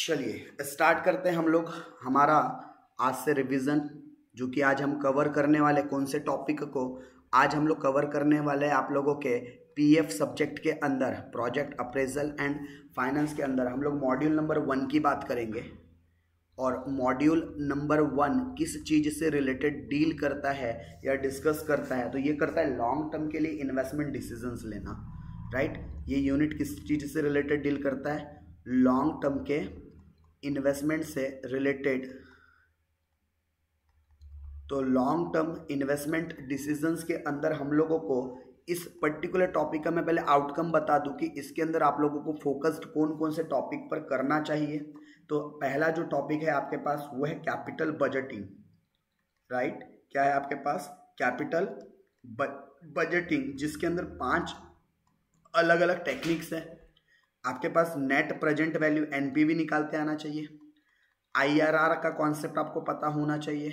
चलिए स्टार्ट करते हैं हम लोग हमारा आज से रिवीजन, जो कि आज हम कवर करने वाले कौन से टॉपिक को आज हम लोग कवर करने वाले हैं। आप लोगों के पीएफ सब्जेक्ट के अंदर प्रोजेक्ट अप्रेजल एंड फाइनेंस के अंदर हम लोग मॉड्यूल नंबर 1 की बात करेंगे। और मॉड्यूल नंबर 1 किस चीज़ से रिलेटेड डील करता है या डिस्कस करता है, तो ये करता है लॉन्ग टर्म के लिए इन्वेस्टमेंट डिसीजंस लेना, राइट। ये यूनिट किस चीज़ से रिलेटेड डील करता है? लॉन्ग टर्म के इन्वेस्टमेंट से रिलेटेड। तो लॉन्ग टर्म इन्वेस्टमेंट डिसीजंस के अंदर हम लोगों को इस पर्टिकुलर टॉपिक का मैं पहले आउटकम बता दूं कि इसके अंदर आप लोगों को फोकस्ड कौन कौन से टॉपिक पर करना चाहिए। तो पहला जो टॉपिक है आपके पास वो है कैपिटल बजटिंग, राइट। क्या है आपके पास? कैपिटल बजटिंग, जिसके अंदर 5 अलग अलग टेक्निक्स है। आपके पास नेट प्रेजेंट वैल्यू एनपीवी निकालते आना चाहिए। आईआरआर का कॉन्सेप्ट आपको पता होना चाहिए।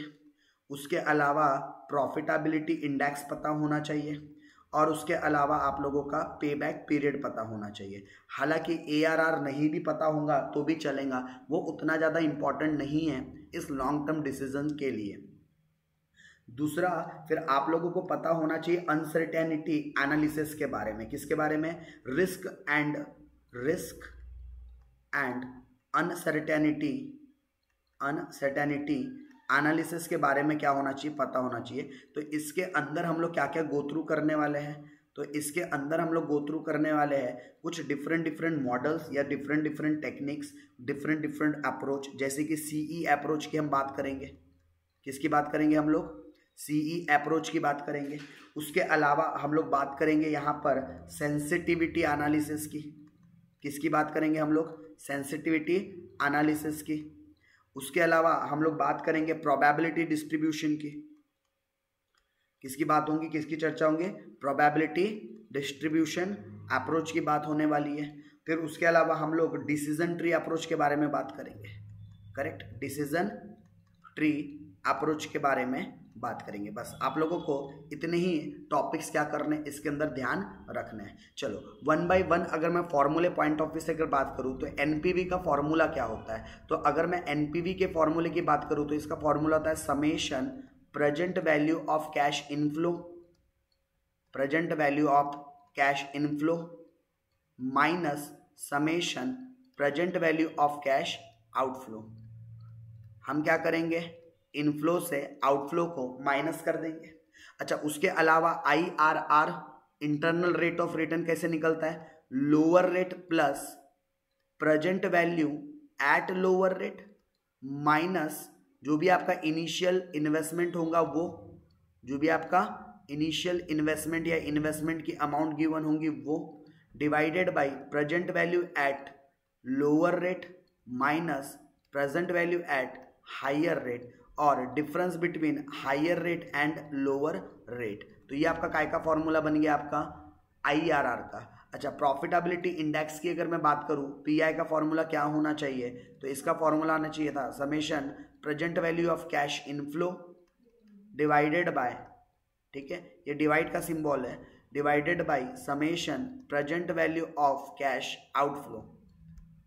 उसके अलावा प्रॉफिटेबिलिटी इंडेक्स पता होना चाहिए और उसके अलावा आप लोगों का पेबैक पीरियड पता होना चाहिए। हालांकि एआरआर नहीं भी पता होगा तो भी चलेगा, वो उतना ज़्यादा इम्पॉर्टेंट नहीं है इस लॉन्ग टर्म डिसीजन के लिए। दूसरा, फिर आप लोगों को पता होना चाहिए अनसर्टेनिटी एनालिसिस के बारे में। किसके बारे में? रिस्क एंड अनसर्टेनिटी एनालिसिस के बारे में क्या होना चाहिए? पता होना चाहिए। तो इसके अंदर हम लोग क्या क्या गो थ्रू करने वाले हैं? तो इसके अंदर हम लोग गो थ्रू करने वाले हैं कुछ डिफरेंट मॉडल्स या डिफरेंट टेक्निक्स, डिफरेंट अप्रोच। जैसे कि सीई अप्रोच की हम बात करेंगे। किसकी बात करेंगे हम लोग? सीई अप्रोच की बात करेंगे। उसके अलावा हम लोग बात करेंगे यहाँ पर सेंसिटिविटी एनालिसिस की। किसकी बात करेंगे हम लोग? सेंसिटिविटी एनालिसिस की। उसके अलावा हम लोग बात करेंगे प्रोबेबिलिटी डिस्ट्रीब्यूशन की। किसकी बात होगी? किसकी चर्चा होंगे? प्रोबेबिलिटी डिस्ट्रीब्यूशन अप्रोच की बात होने वाली है। फिर उसके अलावा हम लोग डिसीजन ट्री अप्रोच के बारे में बात करेंगे, करेक्ट। डिसीजन ट्री अप्रोच के बारे में बात करेंगे। बस आप लोगों को इतने ही टॉपिक्स क्या करने इसके अंदर ध्यान रखना है। चलो 1 बाय 1 अगर मैं फॉर्मूले पॉइंट ऑफ व्यू से अगर बात करूं तो एनपीवी का फॉर्मूला क्या होता है? तो अगर मैं एनपीवी के फॉर्मूले की बात करूं तो इसका फॉर्मूला होता है summation present value of cash inflow minus summation present value of cash outflow. हम क्या करेंगे? इनफ्लो से आउटफ्लो को माइनस कर देंगे। अच्छा, उसके अलावा IRR internal rate of return कैसे निकलता है? Lower rate plus present value at lower rate minus जो भी आपका इनिशियल इन्वेस्टमेंट होगा, वो जो भी आपका इनिशियल इन्वेस्टमेंट या इन्वेस्टमेंट की अमाउंट गिवन होंगी वो, divided by present value at lower rate minus present value at higher rate और difference between higher rate and lower rate. तो ये आपका काय का फॉर्मूला बन गया? आपका आईआरआर का। अच्छा, प्रॉफिटेबिलिटी इंडेक्स की अगर मैं बात करूं, पीआई का फॉर्मूला क्या होना चाहिए? तो इसका फॉर्मूला आना चाहिए था summation present value of cash inflow divided by, ठीक है, ये डिवाइड का सिंबल है, divided by summation present value of cash outflow,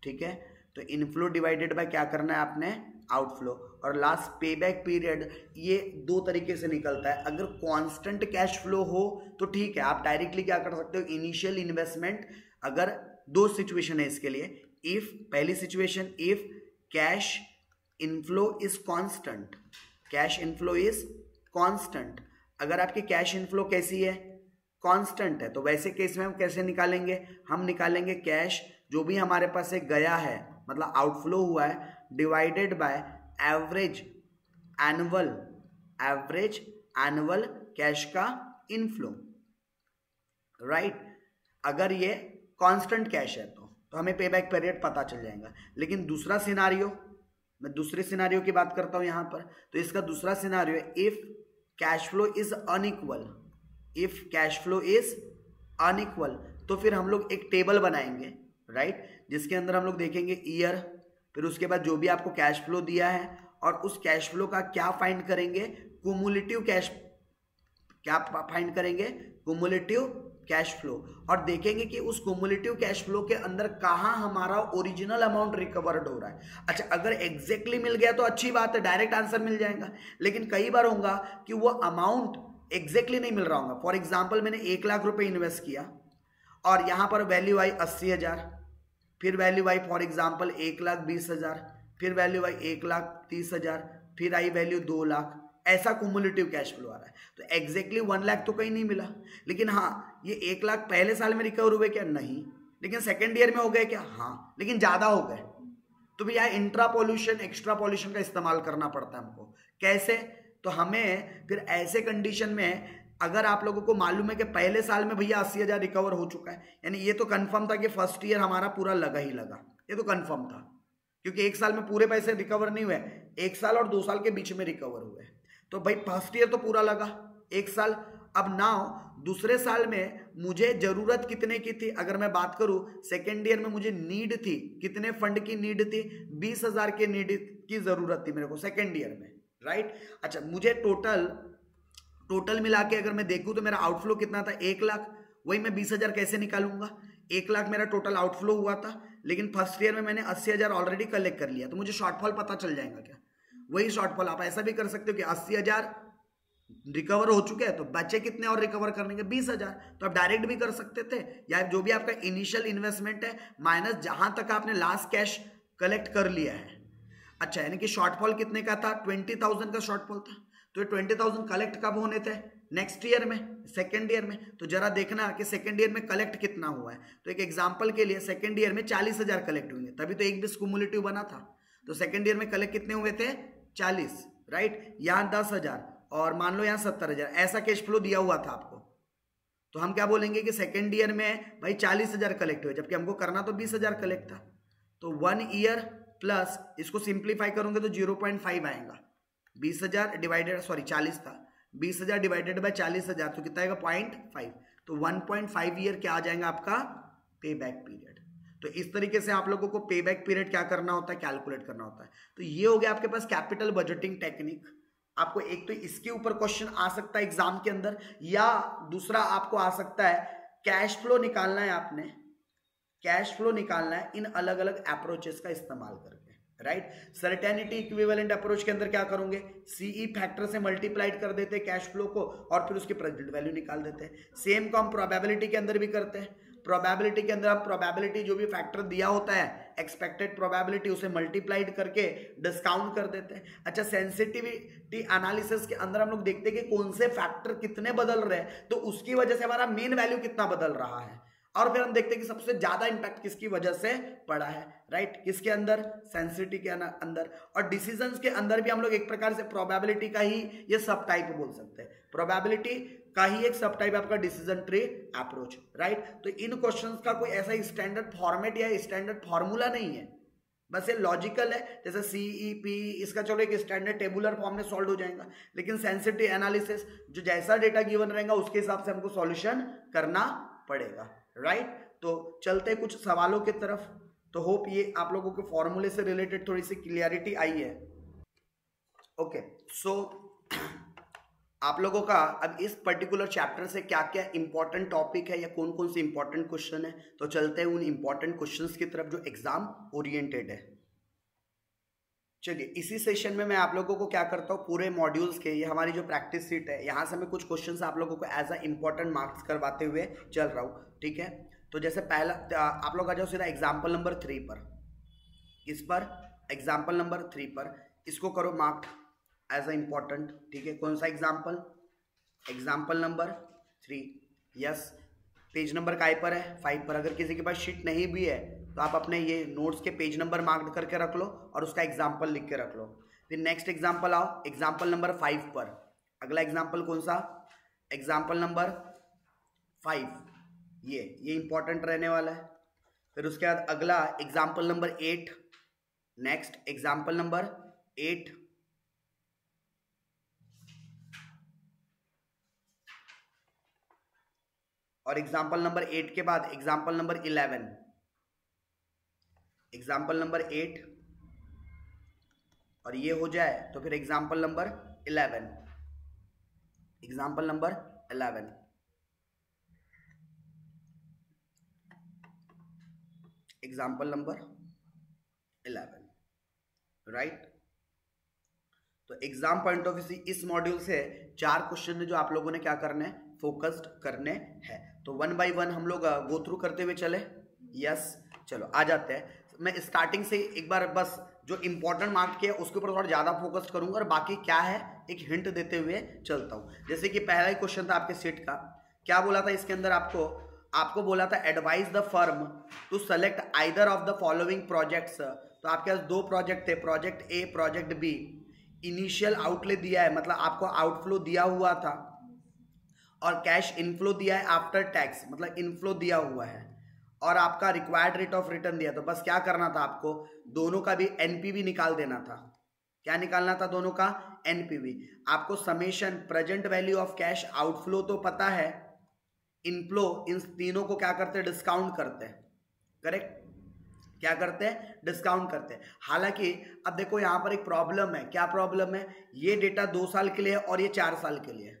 ठीक है। तो इनफ्लो डिवाइडेड बाय क्या करना है आपने? आउटफ्लो। और लास्ट पेबैक पीरियड, ये 2 तरीके से निकलता है। अगर कांस्टेंट कैश फ्लो हो तो ठीक है, आप डायरेक्टली क्या कर सकते हो? इनिशियल इन्वेस्टमेंट, अगर 2 सिचुएशन है इसके लिए। इफ पहली situation, if cash inflow is constant, cash inflow is constant. अगर आपकी कैश इनफ्लो कैसी है? कांस्टेंट है। तो वैसे केस में हम कैसे निकालेंगे? हम निकालेंगे कैश जो भी हमारे पास से गया है, मतलब आउटफ्लो हुआ है, divided by average annual cash का इनफ्लो, राइट। अगर ये कांस्टेंट कैश है तो हमें पेबैक पीरियड पता चल जाएगा। लेकिन दूसरा सिनारियो, मैं दूसरे सिनारियो की बात करता हूं यहां पर। तो इसका दूसरा सिनारियो है if cash flow is unequal. तो फिर हम लोग एक टेबल बनाएंगे, राइट, जिसके अंदर हम लोग देखेंगे ईयर, फिर उसके बाद जो भी आपको कैश फ्लो दिया है और उस कैश फ्लो का क्या फाइंड करेंगे? कुमुलेटिव कैश, क्या फाइंड करेंगे? कुमुलेटिव कैश फ्लो और देखेंगे कि उस कुमुलेटिव कैश फ्लो के अंदर कहाँ हमारा ओरिजिनल अमाउंट रिकवर्ड हो रहा है। अच्छा, अगर एग्जैक्टली मिल गया तो अच्छी बात है, डायरेक्ट आंसर मिल जाएगा, लेकिन कई बार होगा कि वो अमाउंट एग्जैक्टली नहीं मिल रहा होगा। फॉर एग्जाम्पल मैंने 1 लाख रुपए इन्वेस्ट किया और यहाँ पर वैल्यू आई 80,000, फिर वैल्यू आई फॉर एग्जाम्पल 1,20,000, फिर वैल्यू आई 1,30,000, फिर आई वैल्यू 2 लाख। ऐसा कुमुलेटिव कैश फ्लो आ रहा है। तो एग्जैक्टली 1 लाख तो कहीं नहीं मिला, लेकिन हाँ ये 1 लाख पहले साल में रिकवर हुए क्या? नहीं। लेकिन सेकेंड ईयर में हो गए क्या? हाँ, लेकिन ज्यादा हो गए। तो भैया इंट्रा पॉल्यूशन एक्स्ट्रा पॉल्यूशन का इस्तेमाल करना पड़ता है हमको। कैसे? तो हमें फिर ऐसे कंडीशन में अगर आप लोगों को मालूम है कि पहले साल में भैया 80,000 रिकवर हो चुका है, यानी ये तो कंफर्म था कि फर्स्ट ईयर हमारा पूरा लगा ही लगा, ये तो कंफर्म था, क्योंकि 1 साल में पूरे पैसे रिकवर नहीं हुए, 1 साल और 2 साल के बीच में रिकवर हुए। तो भाई फर्स्ट ईयर तो पूरा लगा 1 साल। अब नाउ दूसरे साल में मुझे जरूरत कितने की थी? अगर मैं बात करूं सेकेंड ईयर में मुझे नीड थी, कितने फंड की नीड थी? 20,000 के नीड की जरूरत थी मेरे को सेकेंड ईयर में, राइट। अच्छा, मुझे टोटल मिला के अगर मैं देखूं तो मेरा आउटफ्लो कितना था? 1 लाख। वही मैं 20,000 कैसे निकालूंगा? 1 लाख मेरा टोटल आउटफ्लो हुआ था, लेकिन फर्स्ट ईयर में मैंने 80,000 ऑलरेडी कलेक्ट कर लिया, तो मुझे शॉर्टफॉल पता चल जाएगा क्या? वही शॉर्टफॉल आप ऐसा भी कर सकते हो कि 80,000 रिकवर हो चुके हैं, तो बचे कितने और रिकवर करने के? 20,000। तो आप डायरेक्ट भी कर सकते थे, या जो भी आपका इनिशियल इन्वेस्टमेंट है माइनस जहां तक आपने लास्ट कैश कलेक्ट कर लिया है। अच्छा, यानी कि शॉर्टफॉल कितने का था? 20,000 का शॉर्टफॉल था। तो ये 20,000 कलेक्ट कब होने थे? नेक्स्ट ईयर में, सेकेंड ईयर में। तो जरा देखना कि सेकेंड ईयर में कलेक्ट कितना हुआ है। तो एक एग्जांपल के लिए सेकेंड ईयर में 40,000 कलेक्ट हुए, तभी तो एक भी कुमुलेटिव बना था। तो सेकेंड ईयर में कलेक्ट कितने हुए थे? 40, राइट। यहाँ 10,000 और मान लो यहाँ 70,000, ऐसा कैश फ्लो दिया हुआ था आपको। तो हम क्या बोलेंगे कि सेकेंड ईयर में भाई 40,000 कलेक्ट हुए, जबकि हमको करना तो 20,000 कलेक्ट था। तो 1 ईयर प्लस, इसको सिंप्लीफाई करोगे तो 0.5 आएगा। 20,000 डिवाइडेड, सॉरी 40 था, 20,000 डिवाइडेड बाय 40,000 तो कितना आएगा? 0.5। तो 1.5 ईयर क्या आ जाएगा आपका? पे बैक पीरियड। तो इस तरीके से आप लोगों को पे बैक पीरियड क्या करना होता है? कैलकुलेट करना होता है। तो ये हो गया आपके पास कैपिटल बजटिंग टेक्निक। आपको एक तो इसके ऊपर क्वेश्चन आ सकता है एग्जाम के अंदर, या दूसरा आपको आ सकता है कैश फ्लो निकालना है, आपने कैश फ्लो निकालना है इन अलग अलग अप्रोचेस का इस्तेमाल करके, राइट। सर्टेनिटी इक्विवेलेंट अप्रोच के अंदर क्या करोगे? सीई फैक्टर से मल्टीप्लाइड कर देते हैं कैश फ्लो को और फिर उसकी प्रेजेंट वैल्यू निकाल देते हैं। सेम को हम प्रोबेबिलिटी के अंदर भी करते हैं। प्रोबेबिलिटी के अंदर हम प्रोबेबिलिटी जो भी फैक्टर दिया होता है एक्सपेक्टेड प्रोबेबिलिटी, उसे मल्टीप्लाइड करके डिस्काउंट कर देते हैं। अच्छा, सेंसिटिविटी एनालिसिस के अंदर हम लोग देखते हैं कि कौन से फैक्टर कितने बदल रहे हैं, तो उसकी वजह से हमारा मेन वैल्यू कितना बदल रहा है, और फिर हम देखते हैं कि सबसे ज्यादा इंपैक्ट किसकी वजह से पड़ा है, राइट। किसके अंदर? सेंसिटिविटी के अंदर। और डिसीजंस के अंदर भी हम लोग एक प्रकार से प्रोबेबिलिटी का ही ये सब टाइप बोल सकते हैं, प्रोबेबिलिटी का ही एक सब टाइप आपका डिसीजन ट्री अप्रोच, राइट। तो इन क्वेश्चंस का कोई ऐसा स्टैंडर्ड फॉर्मेट या स्टैंडर्ड फॉर्मूला नहीं है, बस ये लॉजिकल है। जैसे सीईपी, इसका चलो एक स्टैंडर्ड टेबुलर फॉर्म में सॉल्व हो जाएगा, लेकिन सेंसिटिव एनालिसिस जो जैसा डेटा गिवन रहेगा उसके हिसाब से हमको सॉल्यूशन करना पड़ेगा, राइट। तो चलते कुछ सवालों की तरफ। तो होप ये आप लोगों के फॉर्मूले से रिलेटेड थोड़ी सी क्लियरिटी आई है। ओके, सो आप लोगों का अब इस पर्टिकुलर चैप्टर से क्या क्या इंपॉर्टेंट टॉपिक है या कौन कौन से इंपॉर्टेंट क्वेश्चन है, तो चलते हैं उन इंपॉर्टेंट क्वेश्चंस की तरफ जो एग्जाम ओरिएंटेड है। चलिए, इसी सेशन में मैं आप लोगों को क्या करता हूँ, पूरे मॉड्यूल्स के, ये हमारी जो प्रैक्टिस सीट है, यहाँ से मैं कुछ क्वेश्चंस आप लोगों को एज अ इंपॉर्टेंट मार्क्स करवाते हुए चल रहा हूँ, ठीक है। तो जैसे पहला आप लोग आ जाओ सीधा एग्जाम्पल नंबर 3 पर, इस पर एग्जाम्पल नंबर 3 पर इसको करो मार्क एज अ इंपॉर्टेंट, ठीक है। कौन सा example? Example number 3, yes. Page number काय पर है? 5 पर। अगर किसी के पास शीट नहीं भी है तो आप अपने ये नोट्स के पेज नंबर मार्क करके रख लो और उसका एग्जाम्पल लिख के रख लो। फिर नेक्स्ट एग्जाम्पल आओ, एग्जाम्पल नंबर 5 पर। अगला एग्जाम्पल कौन सा? एग्जाम्पल नंबर 5, ये इंपॉर्टेंट रहने वाला है। फिर उसके बाद अगला example number 8, next example number 8, और एग्जाम्पल नंबर 8 के बाद एग्जाम्पल नंबर 11, एग्जाम्पल नंबर 8, और ये हो जाए तो फिर example number 11, example number 11। Example number 11, right. तो एग्जाम पॉइंट ऑफ व्यू से इस मॉड्यूल से 4 क्वेश्चन है जो आप लोगों ने क्या करने हैं, फोकस्ड करने हैं। तो 1 बाय 1 हम लोग गो थ्रू करते हुए चले। यस, चलो आ जाते हैं। मैं स्टार्टिंग से एक बार बस जो इंपॉर्टेंट मार्क के उसके ऊपर थोड़ा ज्यादा फोकस करूंगा और बाकी क्या है एक हिंट देते हुए चलता हूं। जैसे कि पहला ही क्वेश्चन था आपके सेट का, क्या बोला था इसके अंदर, आपको बोला था advise the firm to select either of the following projects. तो आपके पास 2 प्रोजेक्ट थे, project A project B. Initial outlay दिया है, मतलब आपको आउटफ्लो दिया हुआ था, और कैश इनफ्लो दिया है आफ्टर टैक्स, मतलब इनफ्लो दिया हुआ है, और आपका रिक्वायर्ड रेट ऑफ रिटर्न दिया। तो बस क्या करना था आपको, दोनों का भी एनपीवी निकाल देना था। क्या निकालना था दोनों का, एनपीवी। आपको summation present value of cash outflow तो पता है, इनफ्लो, इन तीनों को क्या करते हैं, डिस्काउंट करते हैं। करेक्ट, क्या करते हैं, डिस्काउंट करते हैं। हालांकि अब देखो यहां पर एक प्रॉब्लम है। क्या प्रॉब्लम है, ये डेटा 2 साल के लिए और ये 4 साल के लिए,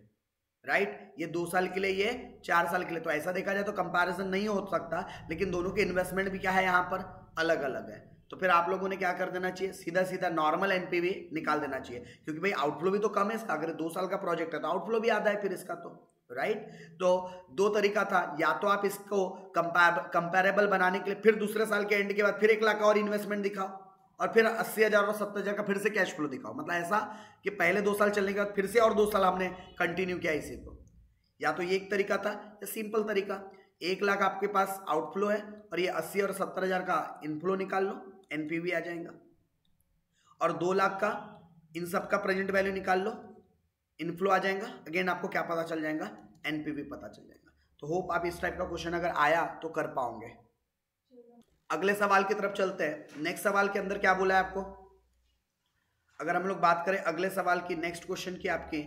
राइट। ये 2 साल के लिए, ये 4 साल के लिए। तो ऐसा देखा जाए तो कंपैरिजन नहीं हो सकता, लेकिन दोनों के इन्वेस्टमेंट भी क्या है यहाँ पर अलग अलग है। तो फिर आप लोगों ने क्या कर देना चाहिए, सीधा सीधा नॉर्मल एनपीवी निकाल देना चाहिए, क्योंकि भाई आउटफ्लो भी तो कम है इसका। अगर 2 साल का प्रोजेक्ट है तो आउटफ्लो भी आधा है फिर इसका, तो राइट। तो 2 तरीका था, या तो आप इसको कंपेरेबल बनाने के लिए फिर दूसरे साल के एंड के बाद फिर 1 लाख और इन्वेस्टमेंट दिखाओ, और फिर 80,000 और 70,000 का फिर से कैश फ्लो दिखाओ। मतलब ऐसा कि पहले 2 साल चलने के बाद फिर से और 2 साल हमने कंटिन्यू किया इसी को। या तो ये एक तरीका था, या सिंपल तरीका, 1 लाख आपके पास आउटफ्लो है और ये 80 और 70,000 का इनफ्लो निकाल लो, एनपीवी आ जाएगा। और 2 लाख का इन सब का प्रेजेंट वैल्यू निकाल लो, इनफ्लो आ जाएगा। अगेन आपको क्या पता चल जाएगा, एनपीवी पता चल जाएगा। तो होप आप इस टाइप का क्वेश्चन अगर आया तो कर पाओगे। अगले सवाल की तरफ चलते हैं। नेक्स्ट सवाल के अंदर क्या बोला है आपको, अगर हम लोग बात करें अगले सवाल की, नेक्स्ट क्वेश्चन की आपकी,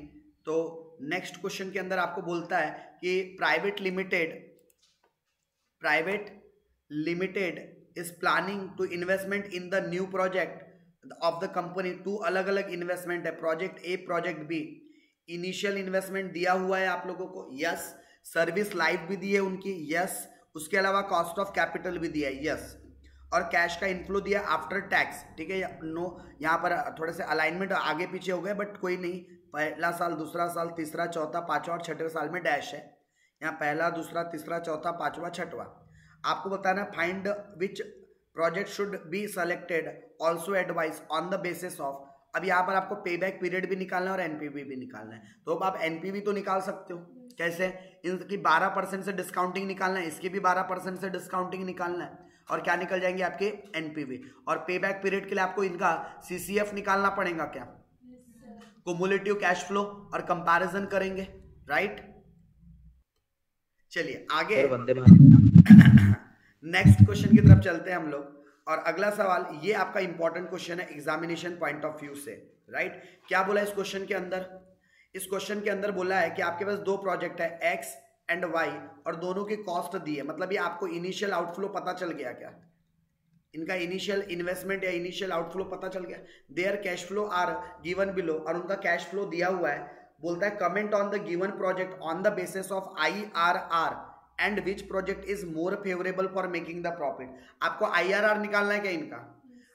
तो नेक्स्ट क्वेश्चन के अंदर आपको बोलता है कि private limited is planning to investment in the new project of the company. 2 अलग अलग इन्वेस्टमेंट है, project A project B. Initial investment दिया हुआ है आप लोगों को, यस। सर्विस लाइफ भी दी है उनकी, यस। उसके अलावा कॉस्ट ऑफ कैपिटल भी दिया है, यस। और कैश का इनफ्लो दिया आफ्टर टैक्स, ठीक है। नो, यहाँ पर थोड़े से अलाइनमेंट आगे पीछे हो गए, बट कोई नहीं। पहला साल, दूसरा साल, तीसरा, चौथा, पांचवा और छठवें साल में डैश है। यहाँ पहला, दूसरा, तीसरा, चौथा, पांचवा, छठवा। आपको बताना find which project should be selected, also advice on the basis of. अब यहाँ पर आपको पे बैक पीरियड भी निकालना है और एनपीवी भी निकालना है। तो अब आप एनपीवी तो निकाल सकते हो, कैसे, इनकी 12% से डिस्काउंटिंग निकालना है, इसकी भी 12% से डिस्काउंटिंग निकालना है, और क्या निकल जाएंगे आपके, एनपीवी। और पे बैक पीरियड के लिए आपको इनका सीसीएफ निकालना पड़ेगा, क्या, कुमुलेटिव कैश फ्लो, और कंपैरिजन करेंगे, राइट। चलिए आगे नेक्स्ट क्वेश्चन की तरफ चलते हैं हम लोग। और अगला सवाल, ये आपका इंपॉर्टेंट क्वेश्चन है एग्जामिनेशन पॉइंट ऑफ व्यू से, राइट। क्या बोला इस क्वेश्चन के अंदर, इस क्वेश्चन के अंदर बोला है कि आपके पास 2 प्रोजेक्ट है, एक्स एंड वाई, और दोनों की कॉस्ट दी है। मतलब ये आपको इनिशियल आउटफ्लो पता चल गया, क्या इनका इनिशियल इन्वेस्टमेंट या इनिशियल आउटफ्लो पता चल गया। Their cash flow are given below, और उनका कैश फ्लो दिया हुआ है। बोलता है comment on the given project on the basis of IRR and which project is more favourable for making the profit. आपको IRR निकालना है क्या इनका।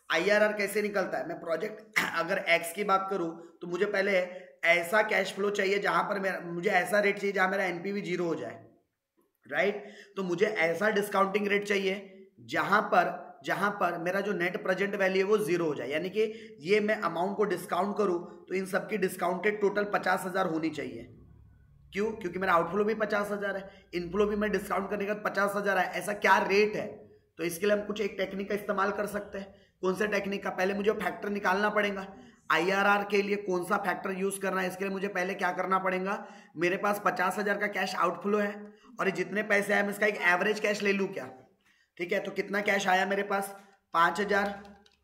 IRR कैसे निकलता है, मैं प्रोजेक्ट अगर X की बात करूं तो मुझे पहले ऐसा कैश फ्लो चाहिए जहां पर मुझे ऐसा रेट चाहिए जहां मेरा एनपीवी 0 हो जाए, राइट। तो मुझे ऐसा डिस्काउंटिंग रेट चाहिए जहां पर मेरा जो नेट प्रेजेंट वैल्यू है वो 0 हो जाए। यानी कि ये मैं अमाउंट को डिस्काउंट करूं तो इन सबकी डिस्काउंटेड टोटल 50,000 होनी चाहिए। क्यों, क्योंकि मेरा आउटफ्लो भी 50,000 है, इनफ्लो भी मैं डिस्काउंट करने का 50,000 है। ऐसा क्या रेट है, तो इसके लिए हम कुछ एक टेक्निक का इस्तेमाल कर सकते हैं। कौन सा टेक्निक का, पहले मुझे फैक्टर निकालना पड़ेगा। IRR के लिए कौन सा फैक्टर यूज करना है, इसके लिए मुझे पहले क्या करना पड़ेगा, मेरे पास 50,000 का कैश आउटफ्लो है, और ये जितने पैसे आए मैं इसका एक एवरेज कैश ले लूँ क्या, ठीक है। तो कितना कैश आया मेरे पास, 5,000,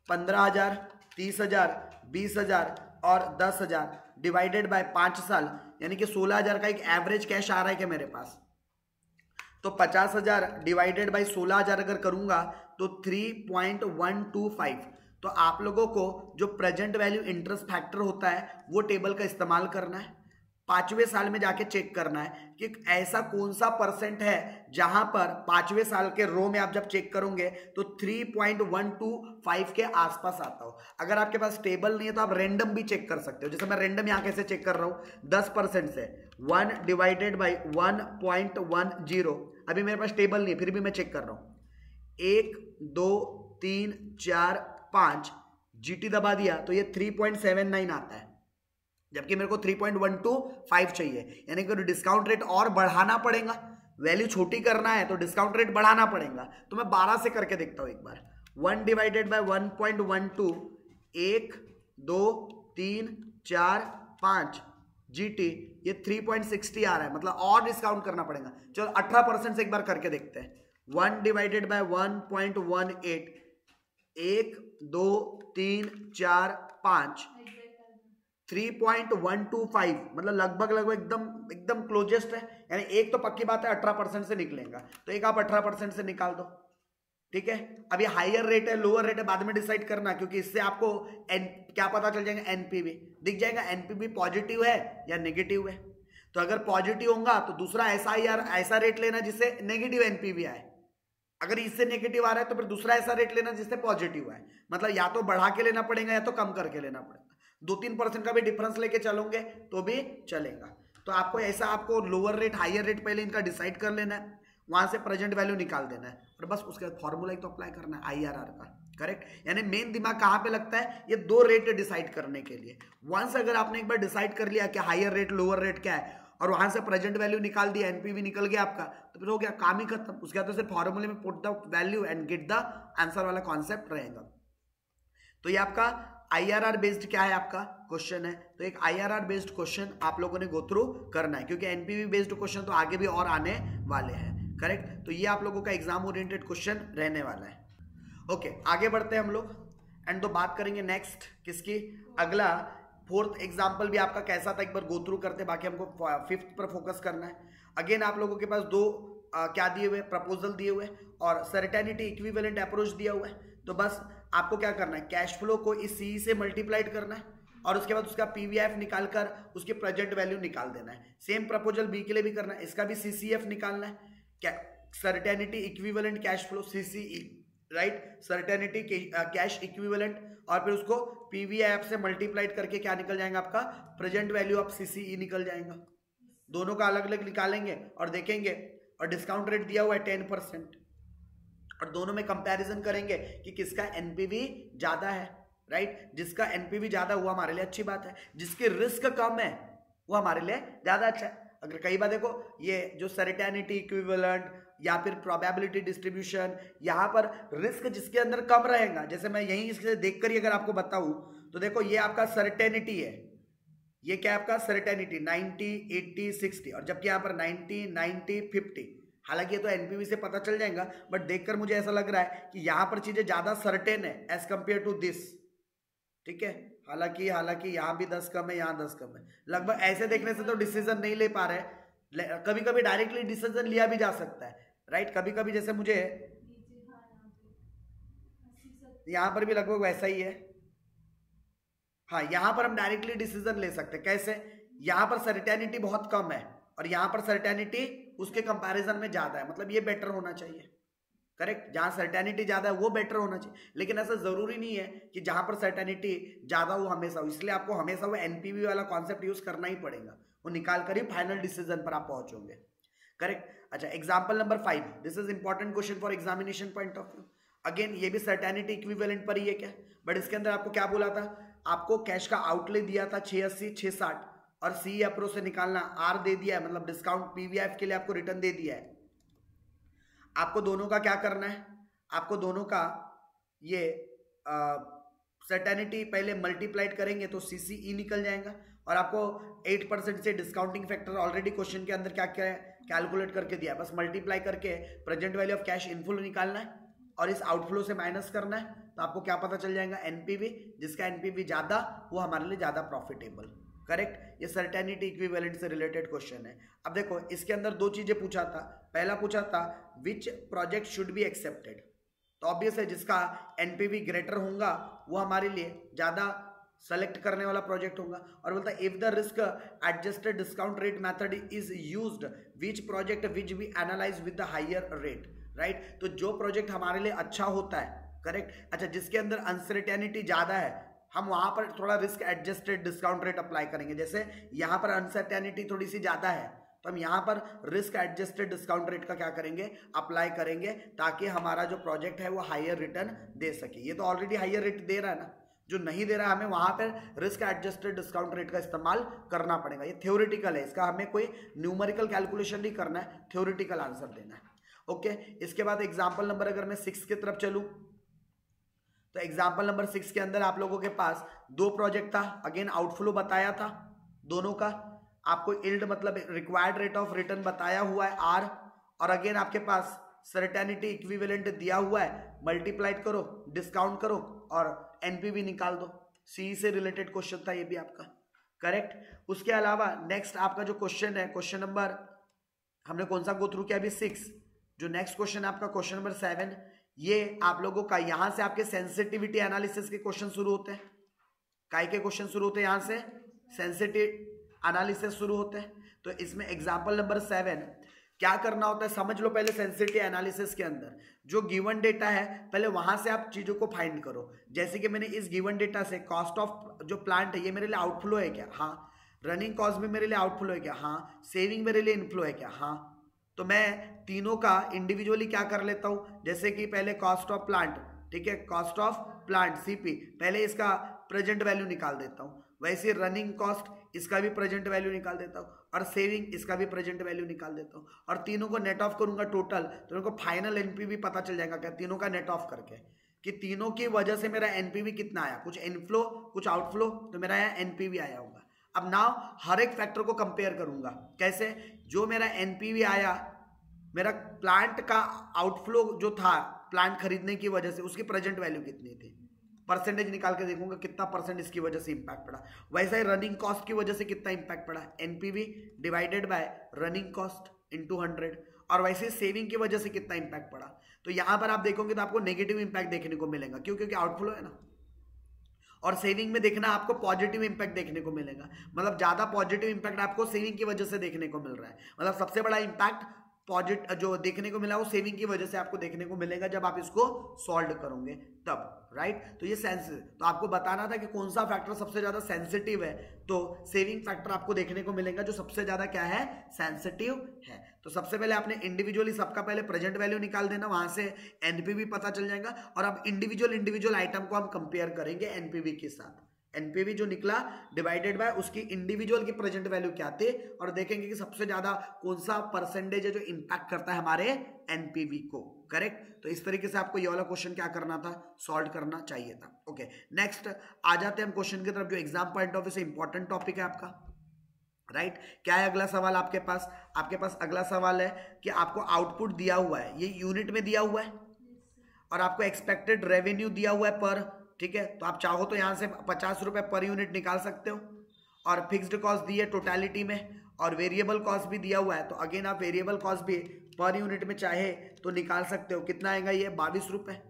15,000, 30,000, 20,000 और 10,000 डिवाइडेड बाय 5 साल, यानी कि 16,000 का एक एवरेज कैश आ रहा है क्या मेरे पास। तो 50,000 डिवाइडेड बाई 16,000 अगर करूंगा तो 3.125। तो आप लोगों को जो प्रेजेंट वैल्यू इंटरेस्ट फैक्टर होता है वो टेबल का इस्तेमाल करना है। 5वें साल में जाके चेक करना है कि ऐसा कौन सा परसेंट है जहां पर 5वें साल के रो में आप जब चेक करोगे तो 3.125 के आसपास आता हो। अगर आपके पास टेबल नहीं है तो आप रैंडम भी चेक कर सकते हो। जैसे मैं रैंडम यहां कैसे चेक कर रहा हूं, 10% से 1 डिवाइडेड बाई 1.10। अभी मेरे पास टेबल नहीं है फिर भी मैं चेक कर रहा हूं। 1 2 3 4 5 जीटी दबा दिया तो ये 3.79 आता है, जबकि मेरे को 3.125 चाहिए। यानी कि डिस्काउंट रेट और बढ़ाना पड़ेगा, वैल्यू छोटी करना है तो डिस्काउंट रेट बढ़ाना पड़ेगा। तो मैं 12 से करके देखता हूं एक बार। 1 डिवाइडेड बाय 1.12 1 2 3 4 5 जीटी ये 3.60 आ रहा है, मतलब और डिस्काउंट करना पड़ेगा। चलो 18% से एक बार करके देखते हैं। 1 डिवाइडेड बाय 1.18 1 2 3 4 5 3.125 मतलब लगभग एकदम क्लोजेस्ट है। यानी एक तो पक्की बात है 18% से निकलेगा, तो एक आप 18% से निकाल दो। ठीक है, अभी हायर रेट है लोअर रेट है बाद में डिसाइड करना, क्योंकि इससे आपको क्या पता चल जाएगा, एनपीवी दिख जाएगा, एनपीवी पॉजिटिव है या नेगेटिव है। तो अगर पॉजिटिव होगा तो दूसरा ऐसा रेट लेना जिससे नेगेटिव एनपीवी आए। अगर इससे नेगेटिव आ रहा है तो फिर दूसरा ऐसा रेट लेना जिससे पॉजिटिव आए। मतलब या तो बढ़ा के लेना पड़ेगा या तो कम करके लेना पड़ेगा। 2-3% का भी डिफरेंस लेके चलोगे तो भी चलेगा। तो आपको ऐसा आपको लोअर रेट हायर रेट पहले इनका डिसाइड कर लेना है, वहां से प्रेजेंट वैल्यू निकाल देना है और बस उसके बाद फॉर्मूला ही तो अप्लाई करना है आईआरआर का। करेक्ट, यानी मेन दिमाग कहां पे लगता है, ये दो रेट डिसाइड करने के लिए। वंस अगर आपने एक बार डिसाइड कर लिया कि हायर रेट लोअर रेट क्या है और वहां से प्रेजेंट वैल्यू निकाल दिया, एनपीवी निकल गया आपका, तो फिर हो गया काम ही खत्म। उसके बाद तो सिर्फ फॉर्मूले में put the value and get the answer वाला कॉन्सेप्ट रहेगा। तो ये आपका आईआरआर बेस्ड क्या है आपका क्वेश्चन है। तो एक आईआरआर बेस्ड क्वेश्चन आप लोगों ने गो थ्रू करना है, क्योंकि एनपीवी बेस्ड क्वेश्चन तो आगे भी और आने वाले हैं। करेक्ट, तो ये आप लोगों का एग्जाम ओरिएंटेड क्वेश्चन रहने वाला है। ओके, आगे बढ़ते हैं हम लोग एंड तो बात करेंगे नेक्स्ट किसकी, अगला 4th एग्जाम्पल भी आपका कैसा था एक बार गो थ्रू करते, बाकी हमको 5th पर फोकस करना है। अगेन आप लोगों के पास दो क्या दिए हुए, प्रपोजल दिए हुए और सर्टेनिटी इक्विवेलेंट अप्रोच दिया हुआ है। तो बस आपको क्या करना है, कैश फ्लो को इस सी से मल्टीप्लाइड करना है और उसके बाद उसका पीवीएफ निकालकर उसकी प्रेजेंट वैल्यू निकाल देना है। सेम प्रपोजल बी के लिए भी करना है, इसका भी सीसीएफ निकालना है, क्या certainty equivalent cash flow CCE, right, certainty cash equivalent, और फिर उसको पीवीएफ से मल्टीप्लाइड करके क्या निकल जाएगा आपका प्रेजेंट वैल्यू ऑफ सीसीई निकल जाएगा। दोनों का अलग अलग निकालेंगे और देखेंगे, और डिस्काउंट रेट दिया हुआ है 10%, और दोनों में कंपैरिजन करेंगे कि किसका एनपीवी ज्यादा है, राइट। जिसका एनपीवी ज्यादा हुआ हमारे लिए अच्छी बात है, जिसकी रिस्क कम है वो हमारे लिए ज्यादा अच्छा है। अगर कई बार देखो ये जो सर्टेनिटी इक्विवेलेंट या फिर प्रोबेबिलिटी डिस्ट्रीब्यूशन, यहाँ पर रिस्क जिसके अंदर कम रहेगा, जैसे मैं यहीं इससे देखकर ही अगर आपको बताऊं तो देखो ये आपका सर्टेनिटी है, ये क्या आपका सर्टेनिटी 90 80 60, और जबकि यहाँ पर 90 90 50। हालांकि ये तो एनपीवी से पता चल जाएगा, बट देखकर मुझे ऐसा लग रहा है कि यहाँ पर चीजें ज्यादा सर्टेन है एज कंपेयर टू दिस। ठीक है, हालांकि यहाँ भी 10 कम है, यहाँ 10 कम है। लगभग ऐसे देखने से तो डिसीजन नहीं ले पा रहे, कभी कभी डायरेक्टली डिसीजन लिया भी जा सकता है, राइट। कभी कभी जैसे मुझे यहाँ पर भी लगभग वैसा ही है। हाँ, यहाँ पर हम डायरेक्टली डिसीजन ले सकते हैं। कैसे, यहाँ पर सर्टेनिटी बहुत कम है और यहाँ पर सर्टेनिटी उसके कंपैरिजन में ज्यादा है, मतलब ये बेटर होना चाहिए। करेक्ट, जहां सर्टेनिटी ज्यादा है वो बेटर होना चाहिए, लेकिन ऐसा जरूरी नहीं है कि जहां पर सर्टेनिटी ज्यादा हो हमेशा हो। इसलिए आपको हमेशा वो एनपीवी वाला कॉन्सेप्ट यूज करना ही पड़ेगा, वो निकाल कर ही फाइनल डिसीजन पर आप पहुंचोगे। करेक्ट। अच्छा, example number 5, this is important question for examination point of view. Again ये भी सर्टेनिटी इक्विवेलेंट पर ही है क्या, बट इसके अंदर आपको क्या बोला था, आपको कैश का आउटले दिया था 680 660 और सी अप्रोच से निकालना आर दे दिया है, मतलब डिस्काउंट पीवीएफ के लिए आपको रिटर्न दे दिया है। आपको दोनों का क्या करना है, आपको दोनों का ये सर्टेनिटी पहले मल्टीप्लाइड करेंगे तो सीसीई निकल जाएगा, और आपको 8% से डिस्काउंटिंग फैक्टर ऑलरेडी क्वेश्चन के अंदर क्या क्या है कैलकुलेट करके दिया है। बस मल्टीप्लाई करके प्रेजेंट वैल्यू ऑफ कैश इनफुल निकालना है और इस आउटफ्लो से माइनस करना है, तो आपको क्या पता चल जाएगा एनपीवी, जिसका एनपीवी ज्यादा वो हमारे लिए ज्यादा प्रॉफिटेबल। करेक्ट, ये सर्टेनिटी इक्विवेलेंट से रिलेटेड क्वेश्चन है। अब देखो इसके अंदर दो चीजें पूछा था, पहला पूछा था which project should be accepted, तो ऑब्वियस है जिसका एनपीवी ग्रेटर होगा वो हमारे लिए ज्यादा सेलेक्ट करने वाला प्रोजेक्ट होगा। और बोलता है if the risk adjusted discount rate method is used which project which we analyse with the higher rate, right. तो जो प्रोजेक्ट हमारे लिए अच्छा होता है, करेक्ट, अच्छा, जिसके अंदर अनसर्टेनिटी ज्यादा है, हम वहां पर थोड़ा risk adjusted discount rate apply करेंगे। जैसे यहाँ पर अनसर्टेनिटी थोड़ी सी ज्यादा है तो हम यहाँ पर रिस्क एडजस्टेड डिस्काउंट रेट का क्या करेंगे, अप्लाई करेंगे, ताकि हमारा जो प्रोजेक्ट है वो हायर रिटर्न दे सके। ये तो ऑलरेडी हायर रेट दे रहा है ना, जो नहीं दे रहा है हमें वहां पर रिस्क एडजस्टेड डिस्काउंट रेट का इस्तेमाल करना पड़ेगा। ये थ्योरेटिकल है, इसका हमें कोई न्यूमेरिकल कैलकुलेशन नहीं करना है, थ्योरेटिकल आंसर देना है। ओके, इसके बाद एग्जाम्पल नंबर अगर मैं 6 की तरफ चलूं तो एग्जाम्पल नंबर 6 के अंदर आप लोगों के पास 2 प्रोजेक्ट था, अगेन आउटफ्लो बताया था दोनों का, आपको यील्ड मतलब रिक्वायर्ड रेट ऑफ रिटर्न बताया हुआ है आर, और अगेन आपके पास सर्टेनिटी इक्विवेलेंट दिया हुआ है, मल्टीप्लाइड करो, डिस्काउंट करो और एनपीवी निकाल दो। सी से रिलेटेड क्वेश्चन था ये भी आपका, करेक्ट। उसके अलावा नेक्स्ट आपका जो क्वेश्चन है, क्वेश्चन नंबर हमने कौन सा गो थ्रू किया अभी 6, जो नेक्स्ट क्वेश्चन है आपका क्वेश्चन नंबर 7, ये आप लोगों का यहां से आपके सेंसिटिविटी एनालिसिस के क्वेश्चन शुरू होते हैं। काय के क्वेश्चन शुरू होते हैं यहां से, सेंसिटिव एनालिसिस शुरू होते हैं। तो इसमें एग्जांपल नंबर 7 क्या करना होता है समझ लो पहले। सेंसिटिव एनालिसिस के अंदर जो गिवन डेटा है पहले वहां से आप चीजों को फाइंड करो। जैसे कि मैंने इस गिवन डेटा से कॉस्ट ऑफ जो प्लांट है ये मेरे लिए आउटफ्लो है क्या, हाँ। रनिंग कॉस्ट भी मेरे लिए आउटफ्लो है क्या, हाँ। सेविंग मेरे लिए इनफ्लो है क्या, हाँ। तो मैं तीनों का इंडिविजुअली क्या कर लेता हूं, जैसे कि पहले कॉस्ट ऑफ प्लांट, ठीक है, कॉस्ट ऑफ प्लांट सीपी, पहले इसका प्रेजेंट वैल्यू निकाल देता हूं। वैसे रनिंग कॉस्ट इसका भी प्रेजेंट वैल्यू निकाल देता हूं, और सेविंग इसका भी प्रेजेंट वैल्यू निकाल देता हूं, और तीनों को नेट ऑफ करूंगा टोटल, तो उनको फाइनल एनपीवी पता चल जाएगा क्या, तीनों का नेट ऑफ करके, कि तीनों की वजह से मेरा एनपीवी कितना आया, कुछ इनफ्लो कुछ आउटफ्लो, तो मेरा यहाँ एनपीवी आया होगा। अब नाउ हर एक फैक्टर को कंपेयर करूंगा, कैसे, जो मेरा एनपीवी आया, मेरा प्लांट का आउटफ्लो जो था प्लांट खरीदने की वजह से, उसकी प्रेजेंट वैल्यू कितनी थी, परसेंटेज निकाल के देखूंगा कितना परसेंट इसकी वजह से इंपैक्ट पड़ा। वैसा ही रनिंग कॉस्ट की वजह से कितना इंपैक्ट पड़ा, NPV divided by running cost into 100, और वैसे सेविंग की वजह से कितना इंपैक्ट पड़ा। तो यहां पर आप देखोगे तो आपको नेगेटिव इंपैक्ट देखने को मिलेगा, क्यों, क्योंकि आउटफ्लो है ना। और सेविंग में देखना आपको पॉजिटिव इंपैक्ट देखने को मिलेगा, मतलब ज्यादा पॉजिटिव इंपैक्ट आपको सेविंग की वजह से देखने को मिल रहा है। मतलब सबसे बड़ा इंपैक्ट पॉजिटिव जो देखने को मिला वो सेविंग की वजह से आपको देखने को मिलेगा जब आप इसको सॉल्व करोगे तब, राइट। तो ये सेंसिटिव, तो आपको बताना था कि कौन सा फैक्टर सबसे ज्यादा सेंसिटिव है, तो सेविंग फैक्टर आपको देखने को मिलेगा जो सबसे ज्यादा क्या है, सेंसिटिव है। तो सबसे पहले आपने इंडिविजुअली सबका पहले प्रेजेंट वैल्यू निकाल देना, वहां से एनपीवी पता चल जाएगा, और अब इंडिविजुअल आइटम को हम कंपेयर करेंगे एनपीवी के साथ। एनपीवी जो निकला डिवाइडेड बाय उसकी इंडिविजुअल की प्रेजेंट वैल्यू क्या थे, और देखेंगे कि सबसे ज्यादा कौन सा परसेंटेज है जो इंपैक्ट करता है हमारे एनपीवी को, करेक्ट। तो इस तरीके से आपको ये वाला क्वेश्चन क्या करना था, सॉल्व करना चाहिए था। ओके, नेक्स्ट आ जाते हैं हम क्वेश्चन की तरफ, जो एग्जाम पॉइंट ऑफ व्यू से इंपॉर्टेंट टॉपिक है आपका, राइट। क्या है अगला सवाल आपके पास, आपके पास अगला सवाल है कि आपको आउटपुट दिया हुआ है, ये यूनिट में दिया हुआ है, और आपको एक्सपेक्टेड रेवेन्यू दिया हुआ है पर, ठीक है। तो आप चाहो तो यहां से 50 रुपए पर यूनिट निकाल सकते हो, और फिक्स्ड कॉस्ट दी है टोटलिटी में, और वेरिएबल कॉस्ट भी दिया हुआ है, तो अगेन आप वेरिएबल कॉस्ट भी पर यूनिट में चाहे तो निकाल सकते हो। कितना आएगा ये, 22 रुपए,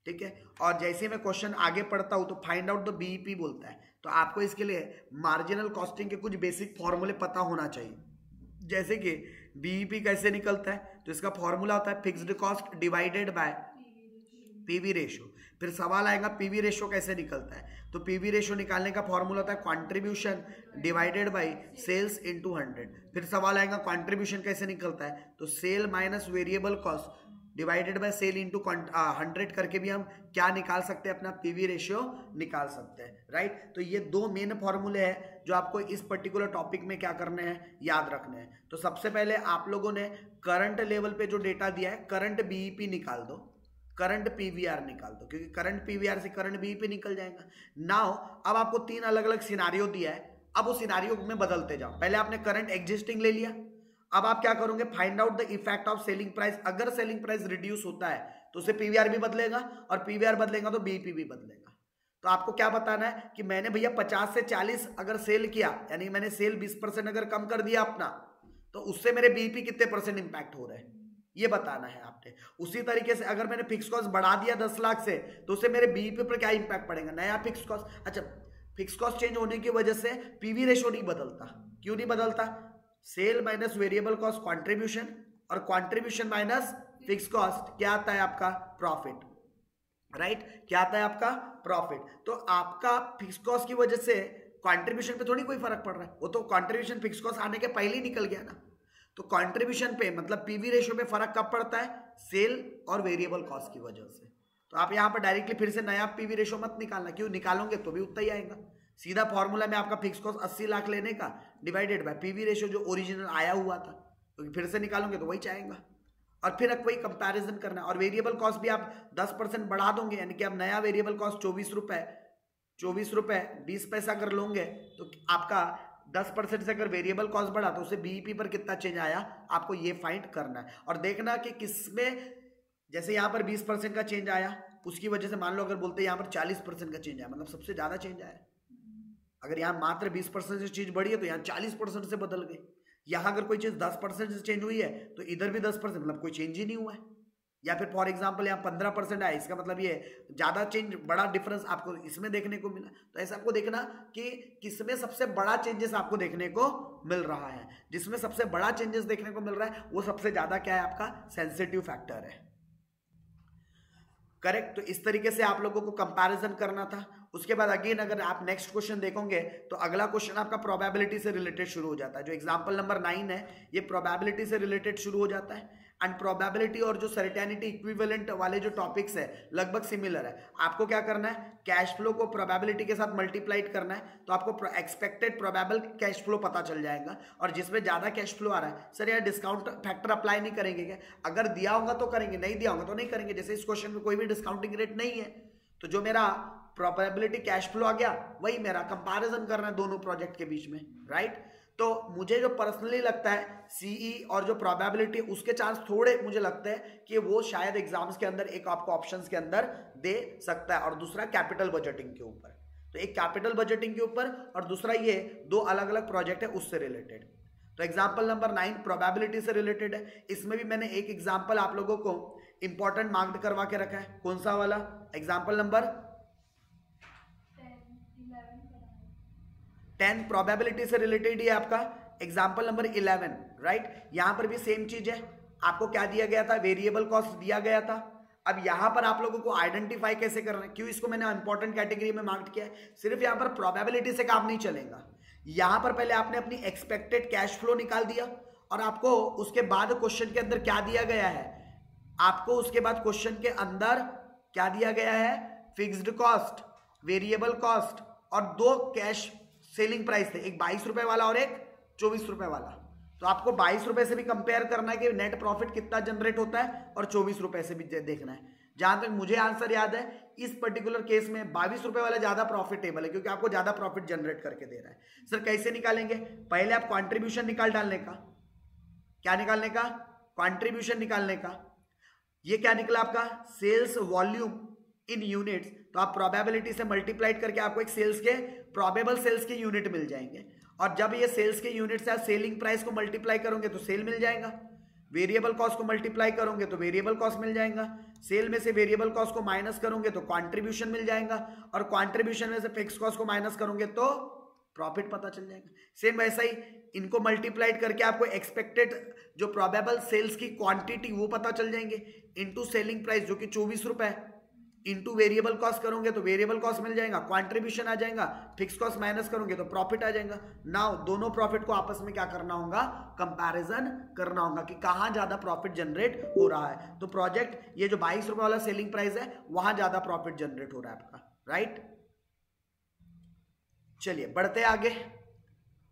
ठीक है। और जैसे मैं क्वेश्चन आगे पढ़ता हूं तो फाइंड आउट द बीईपी बोलता है, तो आपको इसके लिए मार्जिनल कॉस्टिंग के कुछ बेसिक फॉर्मूले पता होना चाहिए। जैसे कि बीईपी कैसे निकलता है, तो इसका फॉर्मूला होता है fixed cost divided bye PV ratio. फिर सवाल आएगा पीवी रेशियो कैसे निकलता है, तो पीवी रेशियो निकालने का फॉर्मूला होता है contribution divided by sales into 100। फिर सवाल आएगा कंट्रीब्यूशन कैसे निकलता है, तो sale minus variable cost divided by sale into 100 करके भी हम क्या निकाल सकते हैं, अपना पीवी रेशियो निकाल सकते हैं, राइट। तो ये दो मेन फॉर्मूले हैं जो आपको इस पर्टिकुलर टॉपिक में क्या करने हैं, याद रखने हैं। तो सबसे पहले आप लोगों ने करंट लेवल पे जो डेटा दिया है, करंट बीईपी निकाल दो, करंट पीवीआर निकाल दो, क्योंकि करंट पीवीआर से करंट बीईपी निकल जाएगा। नाउ अब आपको 3 अलग अलग सिनारियो दिया है, अब उस सिनारियो में बदलते जाओ। पहले आपने करंट एग्जिस्टिंग ले लिया, अब आप क्या करोगे, find out the effect of selling price. अगर सेलिंग प्राइस रिड्यूस होता है तो उससे पीवीआर भी बदलेगा, और पीवीआर बदलेगा तो बीईपी भी बदलेगा। तो आपको क्या बताना है कि मैंने भैया 50 से 40 अगर सेल किया, यानी मैंने सेल 20% अगर कम कर दिया अपना, तो उससे मेरे बीईपी कितने परसेंट इंपैक्ट हो रहे हैं, ये बताना है आपने। उसी तरीके से अगर मैंने फिक्स कॉस्ट बढ़ा दिया 10 लाख से तो उससे मेरे बीईपी पर क्या इंपैक्ट पड़ेगा, नया फिक्स कॉस्ट। अच्छा, फिक्स कॉस्ट चेंज होने की वजह से पीवी रेशो नहीं बदलता। क्यों नहीं बदलता? Sale minus variable cost contribution, और कॉन्ट्रीब्यूशन माइनस फिक्स कॉस्ट क्या आता है आपका? Profit, right? क्या आता है आपका? प्रॉफिट। तो आपका फिक्स कॉस्ट की वजह से कॉन्ट्रीब्यूशन पे थोड़ी कोई फर्क पड़ रहा है, वो तो कॉन्ट्रीब्यूशन फिक्स कॉस्ट आने के पहले ही निकल गया ना। तो कंट्रीब्यूशन पे मतलब पीवी रेशियो पे फर्क कब पड़ता है? सेल और वेरिएबल कॉस्ट की वजह से। तो आप यहां पर डायरेक्टली फिर से नया पीवी रेशियो मत निकालना, क्यों? निकालोगे तो भी उतना ही आएगा। सीधा फॉर्मूला में आपका फिक्स कॉस्ट 80 लाख लेने का डिवाइडेड बाय पीवी रेशियो जो ओरिजिनल आया हुआ था, तो फिर से निकालोगे तो वही चाहेगा, और फिर वही कंपैरिजन करना है। और वेरिएबल कॉस्ट भी आप 10% बढ़ा दोगे, यानी कि आप नया वेरिएबल कॉस्ट 24 रुपए 20 पैसा अगर लोगे तो आपका 10% से अगर वेरिएबल कॉस्ट बढ़ा तो उससे बीईपी पर कितना चेंज आया, आपको ये फाइंड करना है। और देखना कि किसमें, जैसे यहाँ पर 20% का चेंज आया, उसकी वजह से मान लो अगर बोलते हैं यहाँ पर 40% का चेंज आया, मतलब सबसे ज्यादा चेंज आया। अगर यहाँ मात्र 20% से चीज बढ़ी है तो यहाँ 40% से बदल गई। यहाँ अगर कोई चीज 10% से चेंज हुई है तो इधर भी 10%, मतलब कोई चेंज ही नहीं हुआ है। या फिर फॉर एग्जांपल यहाँ 15% आया, इसका मतलब ये ज्यादा चेंज, बड़ा डिफरेंस आपको इसमें देखने को मिला। तो ऐसा आपको देखना कि किसमें सबसे बड़ा चेंजेस आपको देखने को मिल रहा है। जिसमें सबसे बड़ा चेंजेस देखने को मिल रहा है वो सबसे ज्यादा क्या है? आपका सेंसिटिव फैक्टर है। करेक्ट? तो इस तरीके से आप लोगों को कंपैरिजन करना था। उसके बाद अगेन अगर आप नेक्स्ट क्वेश्चन देखोगे तो अगला क्वेश्चन आपका प्रोबेबिलिटी से रिलेटेड शुरू हो जाता है। जो एग्जांपल नंबर 9 है ये प्रोबेबिलिटी से रिलेटेड शुरू हो जाता है। एंड प्रोबेबिलिटी और जो सर्टेनिटी इक्विवेलेंट वाले जो टॉपिक्स है लगभग सिमिलर है। आपको क्या करना है? कैश फ्लो को प्रोबेबिलिटी के साथ मल्टीप्लाइड करना है, तो आपको एक्सपेक्टेड प्रोबेबल कैश फ्लो पता चल जाएगा। और जिसमें ज्यादा कैश फ्लो आ रहा है, सर यार डिस्काउंट फैक्टर अप्लाई नहीं करेंगे क्या? अगर दिया होगा तो करेंगे, नहीं दिया होगा तो नहीं करेंगे। जैसे इस क्वेश्चन में कोई भी डिस्काउंटिंग रेट नहीं है, तो जो मेरा प्रोबेबिलिटी कैश फ्लो आ गया वही मेरा कंपैरिजन करना है दोनों प्रोजेक्ट के बीच में, राइट? तो मुझे जो पर्सनली लगता है सीई और जो प्रोबेबिलिटी, उसके चांस थोड़े मुझे लगते हैं कि वो शायद एग्जाम्स के अंदर एक आपको ऑप्शंस के अंदर दे सकता है, और दूसरा कैपिटल बजटिंग के ऊपर। तो एक कैपिटल बजटिंग के ऊपर और दूसरा ये दो अलग अलग प्रोजेक्ट है उससे रिलेटेड। तो एग्जाम्पल नंबर 9 प्रोबेबिलिटी से रिलेटेड है। इसमें भी मैंने एक एग्जाम्पल आप लोगों को इंपॉर्टेंट मार्क्ड करवा के रखा है। कौन सा वाला? एग्जाम्पल नंबर 10 प्रोबेबिलिटी से रिलेटेड है आपका एग्जाम्पल नंबर 11, राइट? यहां पर भी सेम चीज है। आपको क्या दिया गया था? वेरिएबल कॉस्ट दिया गया था। अब यहां पर आप लोगों को आइडेंटिफाई कैसे करना है, क्यों इसको मैंने इंपॉर्टेंट कैटेगरी में मार्क किया है? सिर्फ यहां पर प्रोबेबिलिटी से काम नहीं चलेगा। यहां पर पहले आपने अपनी एक्सपेक्टेड कैश फ्लो निकाल दिया, और आपको उसके बाद क्वेश्चन के अंदर क्या दिया गया है? आपको उसके बाद क्वेश्चन के अंदर क्या दिया गया है? फिक्स्ड कॉस्ट, वेरिएबल कॉस्ट और दो कैश सेलिंग प्राइस थे, एक 22 रुपए वाला और एक 24 रुपए वाला। तो आपको 22 रुपए से भी कंपेयर करना है कि नेट प्रॉफिट कितना जनरेट होता है, और 24 रुपए से भी देखना है। जहां तक मुझे आंसर याद है, इस पर्टिकुलर केस में 22 रुपए वाला ज्यादा प्रॉफिटेबल है, क्योंकि आपको ज्यादा प्रॉफिट जनरेट करके दे रहा है। सर कैसे निकालेंगे? पहले आप कॉन्ट्रीब्यूशन निकाल डालने का। क्या निकालने का? कॉन्ट्रीब्यूशन निकालने का। ये क्या निकला आपका? Sales volume in units. तो आप प्रोबेबिलिटी से मल्टीप्लाइड करके आपको एक सेल्स के प्रोबेबल सेल्स के यूनिट मिल जाएंगे, और जब ये सेल्स के यूनिट से आप सेलिंग प्राइस को मल्टीप्लाई करोगे तो सेल मिल जाएगा। वेरिएबल कॉस्ट को मल्टीप्लाई करोगे तो वेरिएबल कॉस्ट मिल जाएगा। सेल में से वेरिएबल कॉस्ट को माइनस करोगे तो कॉन्ट्रीब्यूशन मिल जाएगा, और कॉन्ट्रीब्यूशन में से फिक्स कॉस्ट को माइनस करोगे तो प्रॉफिट पता चल जाएगा। सेम वैसा ही इनको मल्टीप्लाइड करके आपको एक्सपेक्टेड जो प्रोबेबल सेल्स की क्वांटिटी वो पता चल जाएंगे, इनटू सेलिंग प्राइस जो कि 24 रुपए, इनटू वेरिएबल कॉस्ट करोगे तो वेरिएबल कॉस्ट मिल जाएगा, कॉन्ट्रीब्यूशन आ जाएगा, फिक्स कॉस्ट माइनस करोगे तो प्रॉफिट आ जाएगा। नाउ दोनों प्रॉफिट को आपस में क्या करना होगा? कंपैरिजन करना होगा कि कहां ज्यादा प्रॉफिट जनरेट हो रहा है। तो प्रोजेक्ट ये जो 22 रुपए वाला सेलिंग प्राइस है वहां ज्यादा प्रॉफिट जनरेट हो रहा है आपका, राइट? चलिए बढ़ते आगे।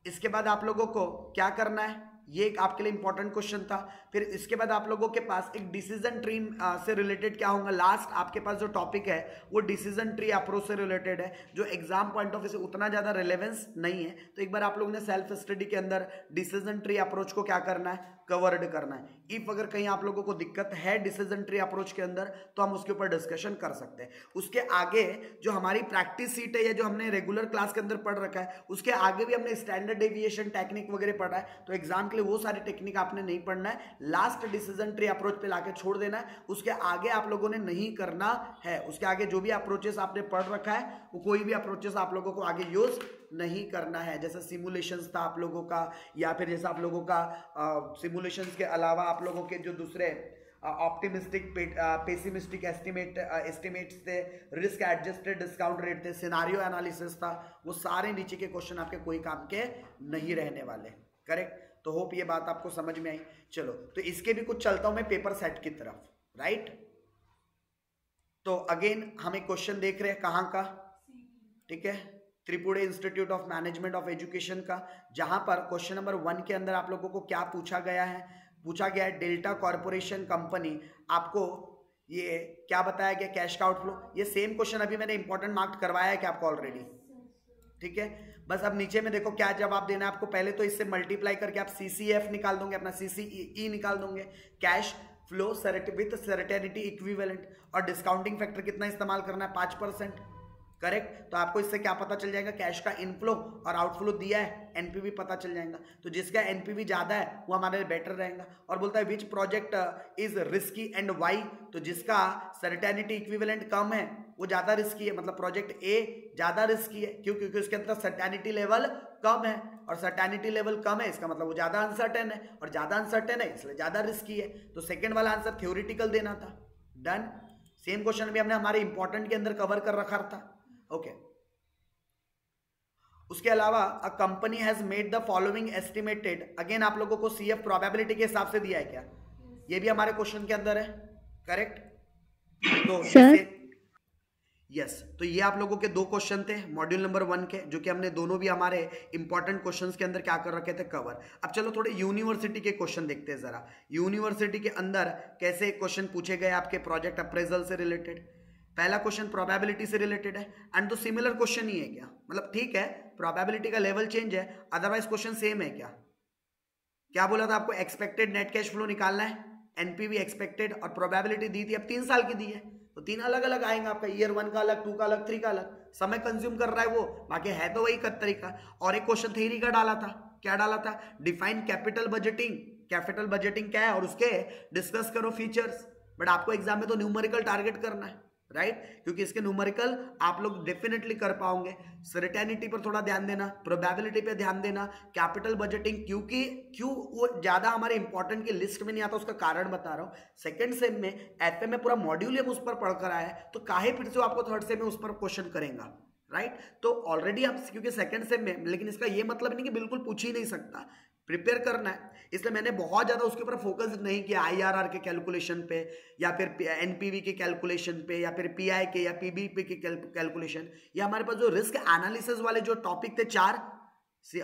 इसके बाद आप लोगों को क्या करना है, ये एक आपके लिए इंपॉर्टेंट क्वेश्चन था। फिर इसके बाद आप लोगों के पास एक डिसीजन ट्री से रिलेटेड क्या होगा, लास्ट आपके पास जो टॉपिक है वो डिसीजन ट्री अप्रोच से रिलेटेड है, जो एग्जाम पॉइंट ऑफ व्यू से उतना ज्यादा रिलेवेंस नहीं है। तो एक बार आप लोगों ने सेल्फ स्टडी के अंदर डिसीजन ट्री अप्रोच को क्या करना है? कवर्ड करना है। इफ अगर कहीं आप लोगों को दिक्कत है डिसीजन ट्री अप्रोच के अंदर तो हम उसके ऊपर डिस्कशन कर सकते हैं। उसके आगे जो हमारी प्रैक्टिस सीट है या जो हमने रेगुलर क्लास के अंदर पढ़ रखा है उसके आगे भी हमने स्टैंडर्ड डेविएशन टेक्निक वगैरह पढ़ा है। तो एग्जाम के लिए वो सारी टेक्निक आपने नहीं पढ़ना है, लास्ट डिसीजन ट्री अप्रोच पे लाके छोड़ देना है, उसके आगे आप लोगों ने नहीं करना है। उसके आगे जो भी अप्रोचेस आपने पढ़ रखा है वो कोई भी अप्रोचेस आप लोगों को आगे यूज नहीं करना है। जैसे सिमुलेशंस था आप लोगों का, या फिर जैसा आप लोगों का सिमुलेशंस के अलावा आप लोगों के जो दूसरे ऑप्टिमिस्टिक पेसिमिस्टिक एस्टिमेट्स थे, रिस्क एडजस्टेड डिस्काउंट रेट थे, सिनारियो एनालिसिस था, वो सारे नीचे के क्वेश्चन आपके कोई काम के नहीं रहने वाले। करेक्ट? तो होप ये बात आपको समझ में आई। चलो तो इसके भी कुछ चलता हूं मैं पेपर सेट की तरफ, राइट? तो अगेन हम एक क्वेश्चन देख रहे हैं कहाँ का, ठीक है, Tripura institute of management of education का, जहां पर क्वेश्चन नंबर 1 के अंदर आप लोगों को क्या पूछा गया है? पूछा गया है डेल्टा कॉर्पोरेशन कंपनी, आपको ये क्या बताया गया कैश का आउटफ्लो। ये सेम क्वेश्चन अभी मैंने इंपॉर्टेंट मार्क करवाया है कि आपको ऑलरेडी, ठीक है। बस अब नीचे में देखो क्या जवाब देना है आपको। पहले तो इससे मल्टीप्लाई करके आप CCF निकाल दोगे, अपना CCE निकाल दोगे, cash flow with certainty equivalent, और डिस्काउंटिंग फैक्टर कितना इस्तेमाल करना है? 5%। करेक्ट? तो आपको इससे क्या पता चल जाएगा? कैश का इनफ्लो और आउटफ्लो दिया है, एनपीवी पता चल जाएगा। तो जिसका एनपीवी ज्यादा है वो हमारे लिए बेटर रहेगा। और बोलता है which project is risky and why, तो जिसका सर्टेनिटी इक्विवेलेंट कम है वो ज्यादा रिस्की है, मतलब प्रोजेक्ट ए ज्यादा रिस्की है। क्यों? क्योंकि उसके अंदर सर्टेनिटी लेवल कम है, और सर्टेनिटी लेवल कम है इसका मतलब वो ज्यादा अनसर्टेन है, और ज्यादा अनसर्टेन है इसलिए ज्यादा रिस्की है। तो सेकंड वाला आंसर थ्योरेटिकल देना था। डन। सेम क्वेश्चन भी हमने हमारे इंपॉर्टेंट के अंदर कवर कर रखा था। ओके उसके अलावा a company has made the following estimated, again आप लोगों को CF प्रोबेबिलिटी के हिसाब से दिया है क्या? ये भी हमारे क्वेश्चन के अंदर है। करेक्ट? तो यस तो ये आप लोगों के 2 क्वेश्चन थे मॉड्यूल नंबर 1 के, जो कि हमने दोनों भी हमारे इंपॉर्टेंट क्वेश्चंस के अंदर क्या कर रखे थे? कवर। अब चलो थोड़े यूनिवर्सिटी के क्वेश्चन देखते हैं जरा। यूनिवर्सिटी के अंदर कैसे क्वेश्चन पूछे गए आपके प्रोजेक्ट अप्रेजल से रिलेटेड। पहला क्वेश्चन प्रोबेबिलिटी से रिलेटेड है, एंड तो सिमिलर क्वेश्चन ही है क्या? मतलब ठीक है प्रोबेबिलिटी का लेवल चेंज है, अदरवाइज क्वेश्चन सेम है क्या? क्या बोला था आपको? एक्सपेक्टेड नेट कैश फ्लो निकालना है, एनपीवी एक्सपेक्टेड, और प्रोबेबिलिटी दी थी, अब 3 साल की दी है तो 3 अलग अलग आएंगे आपका, ईयर 1 का अलग, 2 का अलग, 3 का अलग। समय कंज्यूम कर रहा है वो, बाकी है तो वही तरीका। और एक क्वेश्चन थ्योरी का डाला था, क्या डाला था? Define capital budgeting. Capital budgeting क्या है और उसके डिस्कस करो फीचर्स। बट आपको एग्जाम में तो न्यूमेरिकल टारगेट करना है, राइट? क्योंकि इसके न्यूमेरिकल आप लोग डेफिनेटली कर पाओगे। सर्टेनिटी पर थोड़ा ध्यान देना, प्रोबेबिलिटी पे ध्यान देना, कैपिटल बजटिंग क्यों वो ज्यादा हमारे इंपॉर्टेंट की लिस्ट में नहीं आता, उसका कारण बता रहा हूं। सेकंड सेम में एफए में पूरा मॉड्यूल हम उस पर पढ़कर आए हैं, तो काहे फिर से आपको थर्ड सेम में उस पर क्वेश्चन करेगा, राइट? तो ऑलरेडी आप क्योंकि सेकंड सेम में, लेकिन इसका ये मतलब नहीं कि बिल्कुल पूछ ही नहीं सकता, प्रिपेयर करना है। इसलिए मैंने बहुत ज्यादा उसके ऊपर फोकस नहीं किया, IRR के कैलकुलेशन पे, या फिर एनपीवी के कैलकुलेशन पे, या फिर पीआई के या पीबीपी के कैलकुलेशन। या हमारे पास जो रिस्क एनालिसिस वाले जो टॉपिक थे 4,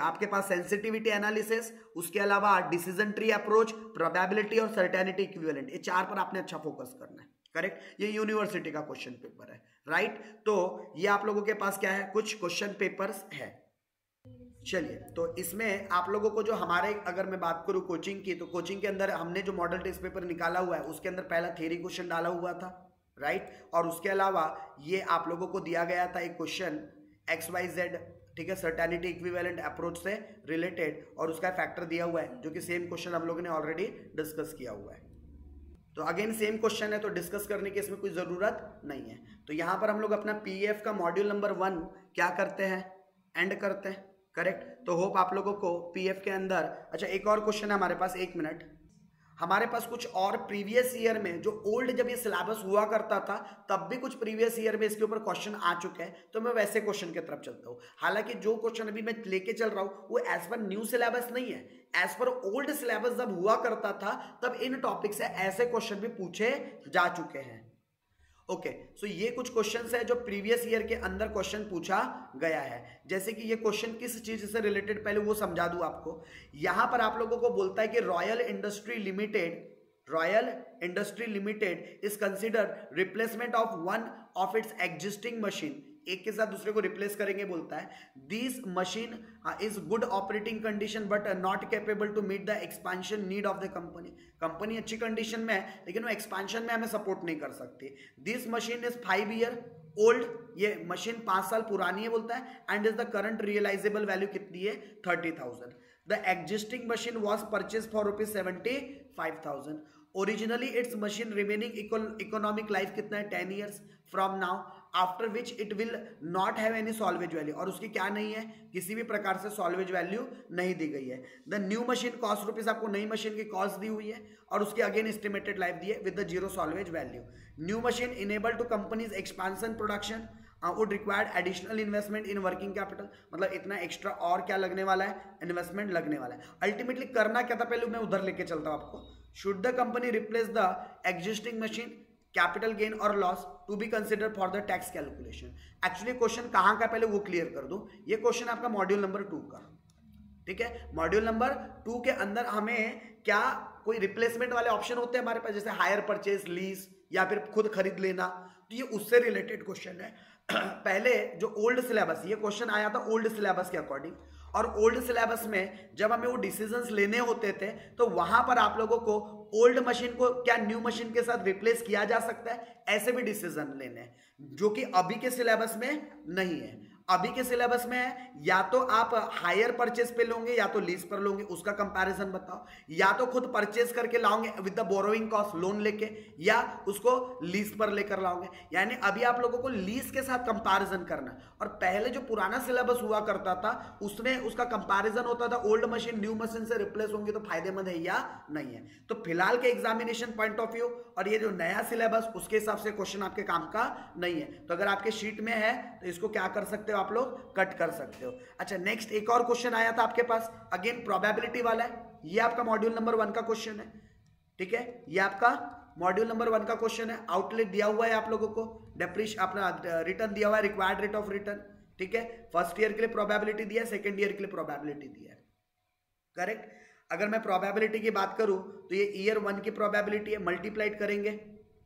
आपके पास सेंसिटिविटी एनालिसिस, उसके अलावा डिसीजन ट्री अप्रोच, प्रोबेबिलिटी और सर्टेनिटी इक्विवेलेंट, ये 4 पर आपने अच्छा फोकस करना है। करेक्ट? ये यूनिवर्सिटी का क्वेश्चन पेपर है, राइट? तो ये आप लोगों के पास क्या है? कुछ क्वेश्चन पेपर्स है। चलिए तो इसमें आप लोगों को जो हमारे, अगर मैं बात करूं कोचिंग की, तो कोचिंग के अंदर हमने जो मॉडल टेस्ट पेपर निकाला हुआ है उसके अंदर पहला थ्योरी क्वेश्चन डाला हुआ था, राइट? और उसके अलावा ये आप लोगों को दिया गया था एक क्वेश्चन XYZ, ठीक है, सर्टेनिटी इक्विवेलेंट अप्रोच से रिलेटेड, और उसका फैक्टर दिया हुआ है, जो कि सेम क्वेश्चन हम लोगों ने ऑलरेडी डिस्कस किया हुआ है। तो अगेन सेम क्वेश्चन है, तो डिस्कस करने की इसमें कोई जरूरत नहीं है। तो यहां पर हम लोग अपना PF का मॉड्यूल नंबर 1 क्या करते हैं? एंड करते हैं। करेक्ट? तो होप आप लोगों को PF के अंदर, अच्छा एक और क्वेश्चन है हमारे पास, 1 मिनट, हमारे पास कुछ और प्रीवियस ईयर में जो ओल्ड जब ये सिलेबस हुआ करता था तब भी कुछ प्रीवियस ईयर में इसके ऊपर क्वेश्चन आ चुके हैं, तो मैं वैसे क्वेश्चन की तरफ चलता हूं। हालांकि जो क्वेश्चन अभी मैं लेके चल रहा हूं वो एज पर न्यू सिलेबस नहीं है, एज पर ओल्ड सिलेबस जब हुआ करता था तब इन टॉपिक से ऐसे क्वेश्चन भी पूछे जा चुके हैं। ओके, सो ये कुछ क्वेश्चंस है जो प्रीवियस ईयर के अंदर क्वेश्चन पूछा गया है। जैसे कि ये क्वेश्चन किस चीज से रिलेटेड, पहले वो समझा दूं आपको। यहां पर आप लोगों को बोलता है कि royal industry limited is consider replacement of one of its existing machine, एक के साथ दूसरे को रिप्लेस करेंगे बोलता है। This machine is good operating condition but not capable to meet the expansion need of the company. Company अच्छी condition में है लेकिन वो एक्सपेंशन में हमें सपोर्ट नहीं कर सकती। This machine is 5 year old, ये मशीन 5 साल पुरानी है बोलता है, and is the current realisable value कितनी है? 30,000। The existing machine was purchase for ₹75,000. Originally its machine remaining economic life कितना है 10 years from now, after which it will not have any salvage value, और उसकी क्या नहीं है, किसी भी प्रकार से सॉल्वेज वैल्यू नहीं दी गई है. The new machine cost rupees, आपको नई मशीन की कॉस्ट दी हुई है और उसकी अगेन एस्टिमेटेड लाइफ दी है with the zero salvage value. New machine enable to company's expansion production would required additional investment in working capital. मतलब इतना एक्स्ट्रा और क्या लगने वाला है, इन्वेस्टमेंट लगने वाला है. अल्टीमेटली करना क्या था, पहले मैं उधर लेके चलता हूं आपको. Should the company replace the existing machine, capital gain और loss to be consider for the tax calculation. Actually question कहाँ का पहले वो क्लियर कर दूं. ये क्वेश्चन आपका मॉड्यूल नंबर 2 का, ठीक है. मॉड्यूल नंबर 2 के अंदर हमें क्या कोई रिप्लेसमेंट वाले ऑप्शन होते हैं हमारे पास, जैसे हायर परचेज, लीज या फिर खुद खरीद लेना, तो ये उससे रिलेटेड क्वेश्चन है. पहले जो ओल्ड सिलेबस, ये क्वेश्चन आया था ओल्ड सिलेबस के अकॉर्डिंग, और ओल्ड सिलेबस में जब हमें वो डिसीजंस लेने होते थे तो वहां पर आप लोगों को ओल्ड मशीन को क्या न्यू मशीन के साथ रिप्लेस किया जा सकता है, ऐसे भी डिसीजन लेने हैं, जो कि अभी के सिलेबस में नहीं है. अभी के सिलेबस में है या तो आप हायर परचेज पे लोगे या तो लीज पर लोगे, उसका कंपैरिजन बताओ, या तो खुद परचेज करके लाओगे with the borrowing cost, loan लेके, या उसको लीज पर लेकर लाओगे. यानी अभी आप लोगों को लीज के साथ कंपैरिजन करना. और पहले जो पुराना सिलेबस हुआ करता था उसमें उसका कंपैरिजन होता था ओल्ड मशीन न्यू मशीन से रिप्लेस होंगे तो फायदेमंद है या नहीं है. तो फिलहाल के एग्जामिनेशन पॉइंट ऑफ व्यू और ये जो नया सिलेबस, उसके हिसाब से क्वेश्चन आपके काम का नहीं है. तो अगर आपके शीट में है तो इसको क्या कर सकते हो, आप लोग कट कर सकते हो. अच्छा, नेक्स्ट एक और क्वेश्चन आया था आपके पास, अगेन प्रोबेबिलिटी वाला है. ये आपका मॉड्यूल नंबर 1 का क्वेश्चन है, ठीक है. ये आपका मॉड्यूल नंबर 1 का क्वेश्चन है. आउटलेट दिया हुआ है आप लोगों को, डेप्रिशिएशन अपना रिटर्न दिया हुआ है, रिक्वायर्ड रेट ऑफ रिटर्न, ठीक है. फर्स्ट ईयर के लिए प्रोबेबिलिटी दिया है, सेकंड ईयर के लिए प्रोबेबिलिटी दिया है, करेक्ट. अगर मैं प्रोबेबिलिटी की बात करूं तो ये ईयर 1 की प्रोबेबिलिटी है, मल्टीप्लाइड करेंगे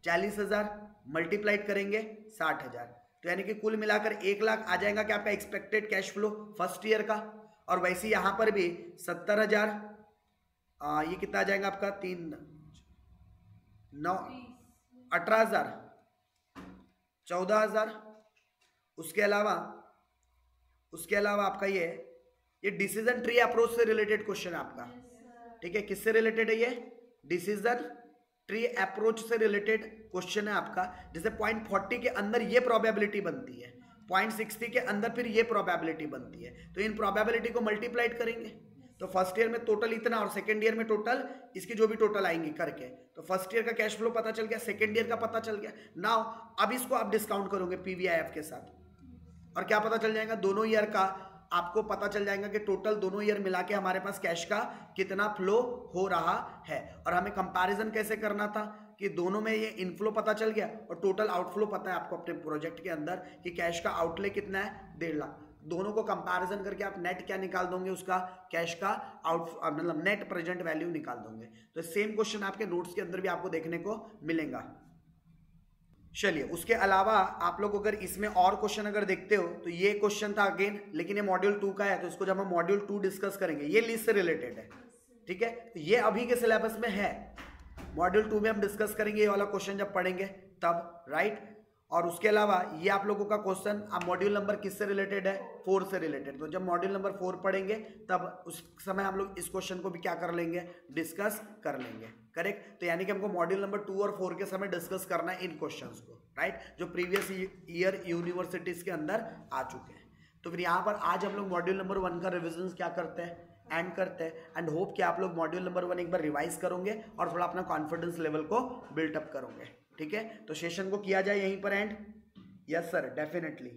40,000, मल्टीप्लाइड करेंगे 60,000, तो यानी कि कुल मिलाकर 1 लाख आ जाएगा कि आपका expected cash flow first year का. और वैसे यहां पर भी 70,000, ये कितना आ जाएगा आपका 3 9 18,000, 14,000. उसके अलावा आपका ये डिसीजन ट्री अप्रोच से रिलेटेड क्वेश्चन है आपका, ठीक है. किससे रिलेटेड है ये, डिसीजन ट्री अप्रोच से रिलेटेड क्वेश्चन है आपका. जैसे पॉइंट 40 के अंदर ये प्रोबेबिलिटी बनती है, पॉइंट 60 के अंदर फिर ये प्रोबेबिलिटी बनती है, तो इन प्रोबेबिलिटी को मल्टीप्लाइड करेंगे तो फर्स्ट ईयर में टोटल इतना और सेकंड ईयर में टोटल इसकी जो भी टोटल आएंगी करके, तो फर्स्ट ईयर का कैश फ्लो पता चल गया, सेकंड ईयर का पता चल गया. नाउ अब इसको आप डिस्काउंट करोगे पीवीआईएफ के साथ, और क्या पता चल जाएगा, दोनों ईयर का आपको पता चल जाएगा कि टोटल दोनों ईयर मिला के हमारे पास कैश का कितना फ्लो हो रहा है. और हमें कंपैरिजन कैसे करना था कि दोनों में ये इनफ्लो पता चल गया और टोटल आउटफ्लो पता है आपको अपने प्रोजेक्ट के अंदर कि कैश का आउटले कितना है, 1.5 लाख. दोनों को कंपैरिजन करके आप नेट क्या निकाल दोगे, उसका कैश का मतलब नेट प्रेजेंट वैल्यू निकाल दोगे. तो सेम क्वेश्चन आपके नोट्स के अंदर भी आपको देखने को मिलेगा. चलिए, उसके अलावा आप लोग अगर इसमें और क्वेश्चन अगर देखते हो तो ये क्वेश्चन था अगेन, लेकिन ये मॉड्यूल 2 का है, तो इसको जब हम मॉड्यूल 2 डिस्कस करेंगे, ये लीज से रिलेटेड है, ठीक है. तो ये अभी के सिलेबस में है, मॉड्यूल 2 में हम डिस्कस करेंगे ये वाला क्वेश्चन जब पढ़ेंगे तब, राइट. और उसके अलावा ये आप लोगों का क्वेश्चन अब मॉड्यूल नंबर किससे रिलेटेड है, 4 से रिलेटेड. तो जब मॉड्यूल नंबर 4 पढ़ेंगे तब उस समय हम लोग इस क्वेश्चन को भी क्या कर लेंगे, डिस्कस कर लेंगे, करेक्ट. तो यानी कि हमको मॉड्यूल नंबर 2 और 4 के समय डिस्कस करना है इन क्वेश्चंस को, राइट, जो प्रीवियस ईयर यूनिवर्सिटीज के अंदर आ चुके हैं. तो फिर यहाँ पर आज हम लोग मॉड्यूल नंबर 1 का रिविजन क्या करते हैं, एंड करते हैं. एंड होप कि आप लोग मॉड्यूल नंबर 1 एक बार रिवाइज करोगे और थोड़ा अपना कॉन्फिडेंस लेवल को बिल्टअप करोगे, ठीक है. तो सेशन को किया जाए यहीं पर एंड. Yes sir, definitely.